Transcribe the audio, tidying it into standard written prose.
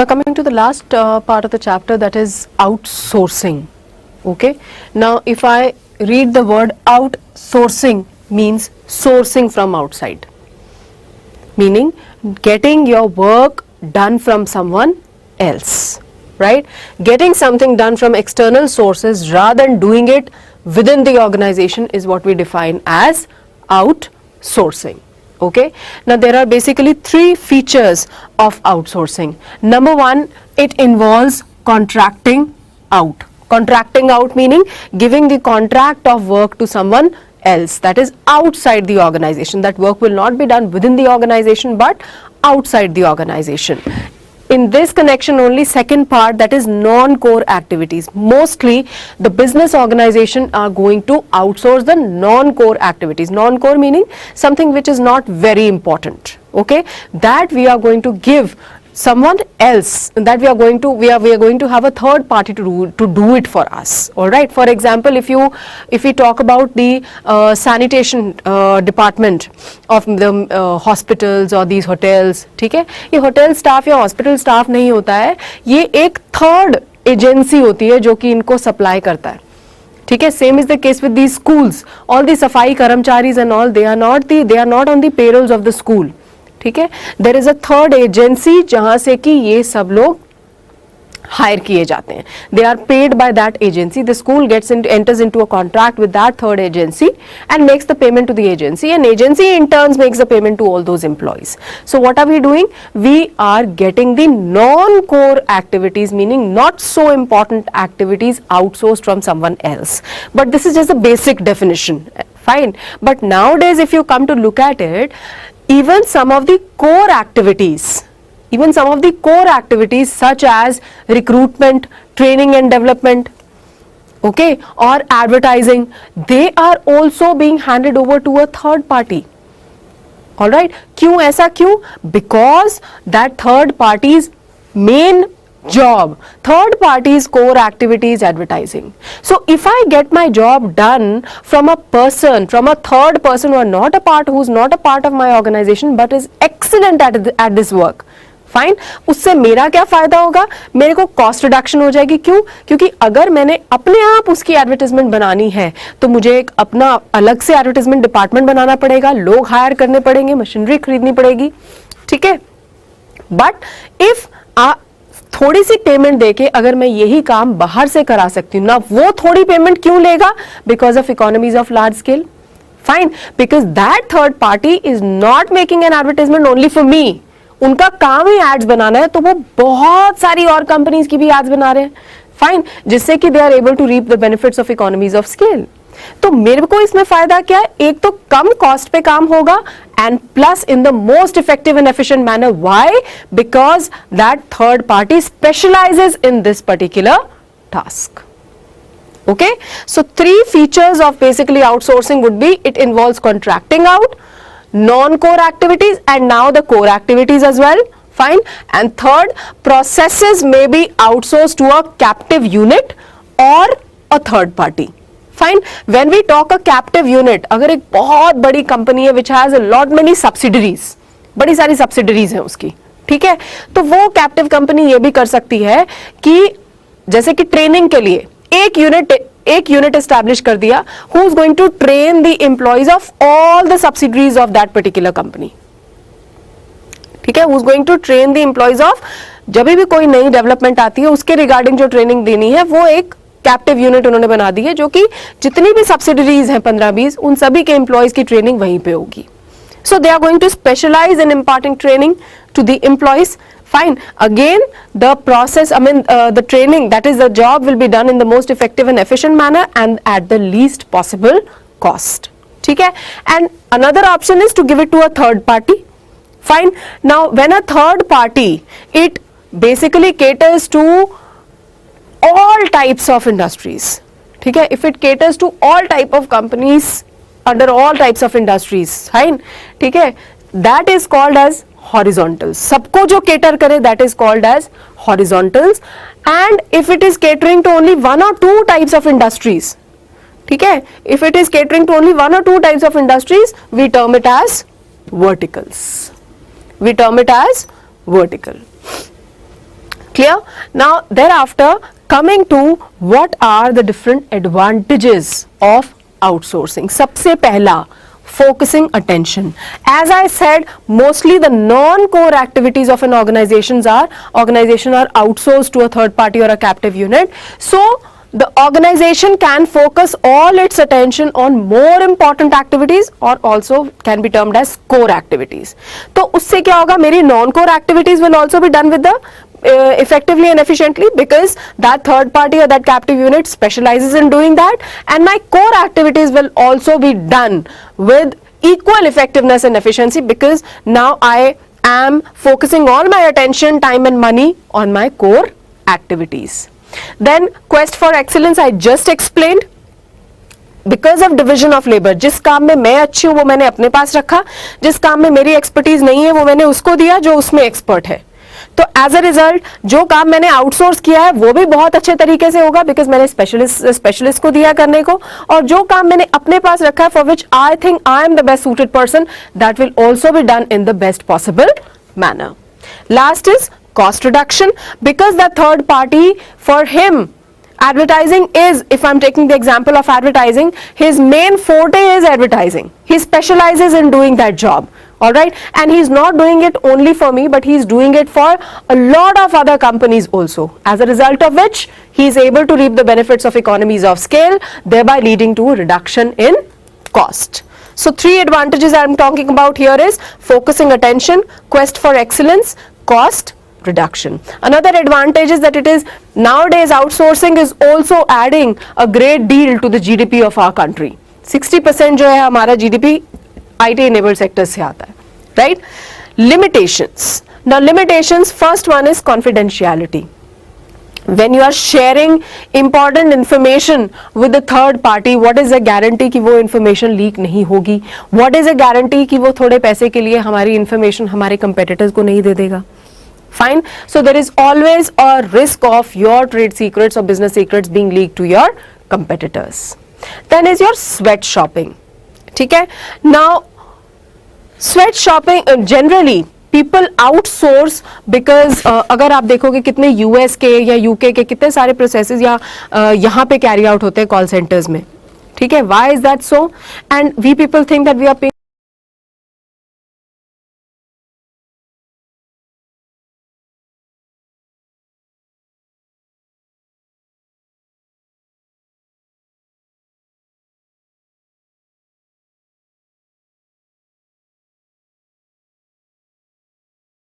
Now coming to the last part of the chapter, that is outsourcing. Okay, now if I read the word outsourcing, means sourcing from outside, meaning getting your work done from someone else, right? Getting something done from external sources rather than doing it within the organization is what we define as outsourcing. Okay, now there are basically three features of outsourcing. Number one, it involves contracting out. Contracting out meaning giving the contract of work to someone else, that is outside the organization. That work will not be done within the organization but outside the organization. In this connection only, second part, that is non-core activities. Mostly the business organization are going to outsource the non-core activities. Non-core meaning something which is not very important. Okay, that we are going to give someone else, that we are going to have a third party to do it for us. All right, for example, if we talk about the sanitation department of the hospitals or these hotels, ठीक है, ये hotel staff या hospital staff नहीं होता है, ये एक third agency होती है जो कि इनको सप्लाई करता है. ठीक है, same is the case with these schools. All the सफाई कर्मचारीज and all, they are not on the payrolls of the school. ठीक है, there is a third agency जहां से कि ये सब लोग हायर किए जाते हैं. They are paid by that agency. The school enters into a contract with that third agency and makes the payment to the agency, and agency in turns makes the payment to all those employees. So what are we doing? We are getting the non-core activities, meaning not so important activities, outsourced from someone else. But this is just a basic definition. Fine. But nowadays if you come to look at it, even some of the core activities such as recruitment, training and development, okay, or advertising, they are also being handed over to a third party. All right, क्यों ऐसा क्यों? Because that third party's main job, third party's core activity is advertising. So if I get my job done from a third person who's not a part of my organization but is excellent at this work, fine, उससे मेरा क्या फायदा होगा? मेरे को cost reduction हो जाएगी. क्यों? क्योंकि अगर मैंने अपने आप उसकी एडवर्टाइजमेंट बनानी है तो मुझे एक अपना अलग से एडवर्टाइजमेंट डिपार्टमेंट बनाना पड़ेगा, लोग हायर करने पड़ेंगे, मशीनरी खरीदनी पड़ेगी. ठीक है, बट इफ थोड़ी सी पेमेंट देके अगर मैं यही काम बाहर से करा सकती हूँ ना, वो थोड़ी पेमेंट क्यों लेगा? Because of economies of large scale. Fine, because that third party is not making an advertisement only for me. उनका काम ही एड्स बनाना है, तो वो बहुत सारी और कंपनीज की भी एड्स बना रहे हैं. फाइन, जिससे कि they are able to reap the benefits of economies of scale. तो मेरे को इसमें फायदा क्या है? एक तो कम कॉस्ट पे काम होगा and plus in the most effective and efficient manner. Why? Because that third party specialises in this particular task. Okay, so three features of basically outsourcing would be, it involves contracting out, non-core activities, and now the core activities as well. Fine. And third, processes may be outsourced to a captive unit or a third party. Fine. When we talk a captive unit, अगर एक बहुत बड़ी company है which has a lot many subsidiaries, बड़ी सारी subsidiaries हैं उसकी, ठीक है, तो वो कैप्टिव कंपनी ये भी कर सकती है कि जैसे कि ट्रेनिंग के लिए एक यूनिट एस्टैब्लिश कर दिया, who is going to train the employees of all the subsidiaries of that particular company. ठीक है, who is going to train the employees of, जब भी कोई नई डेवलपमेंट आती है उसके रिगार्डिंग जो ट्रेनिंग देनी है, वो एक कैप्टिव यूनिट उन्होंने बना दी है, जो कि जितनी भी सब्सिडरीज हैं 15-20, उन सभी के एम्प्लॉइज की ट्रेनिंग वहीं पे होगी. So they are going to specialize in imparting training to the employees. Fine. Again, the process, the training, that is the job, will be done in the most effective and efficient manner and at the least possible cost. ठीक है? And another option is to give it to a third party. Fine. Now, when a third party, it basically caters to all types of industries. ठीक है? If it caters to all type of companies under all types of industries, fine, ठीक है, that is called as horizontals. सबको जो cater करे, that is called as horizontals. And if it is catering to only one or two types of industries, ठीक है, if it is catering to only one or two types of industries, we term it as verticals. We term it as vertical. Clear? Now thereafter, coming to what are the different advantages of outsourcing. सबसे पहला, focusing attention. As I said, mostly the non-core activities of an organization are outsourced to a third party or a captive unit. So the organization can focus all its attention on more important activities or also can be termed as core activities. तो उससे क्या होगा, मेरी non-core activities will also be done with the effectively and efficiently, because that third party or that captive unit specializes in doing that, and my core activities will also be done with equal effectiveness and efficiency, because now I am focusing all my attention, time and money on my core activities. Then quest for excellence, I just explained. Because of division of labour, जिस काम में मैं अच्छी हूं वो मैंने अपने पास रखा, जिस काम में मेरी एक्सपर्टीज नहीं है वो मैंने उसको दिया जो उसमें एक्सपर्ट है. तो एज अ रिजल्ट जो काम मैंने आउटसोर्स किया है वो भी बहुत अच्छे तरीके से होगा, बिकॉज मैंने स्पेशलिस्ट को दिया करने को, और जो काम मैंने अपने पास रखा है for which I think I am the best suited person, that will also be done in the best possible manner. Last is cost reduction, because the third party, for him advertising is, if I'm taking the example of advertising, his main forte is advertising. He specializes in doing that job, all right, and he's not doing it only for me, but he's doing it for a lot of other companies also, as a result of which he is able to reap the benefits of economies of scale, thereby leading to a reduction in cost. So three advantages I'm talking about here is focusing attention, quest for excellence, cost reduction. Another advantage is that it is nowadays outsourcing is also adding a great deal to the GDP of our country. 60% जो है हमारा GDP IT enabled sector से आता है, right? Limitations. Now limitations, first one is confidentiality. When you are sharing important information with the third party, what is a guarantee कि वो information leak नहीं होगी? What is a guarantee कि वो थोड़े पैसे के लिए हमारी information हमारे competitors को नहीं दे देगा? Fine. So there is always a risk of your trade secrets or business secrets being leaked to your competitors. Then is your sweat shopping. ठीक है? Now sweat shopping generally people outsource because अगर आप देखोगे कितने US के या UK के कितने सारे processes या यहाँ पे carry out होते हैं call centers में. ठीक है? Why is that so? And we people think that we are paying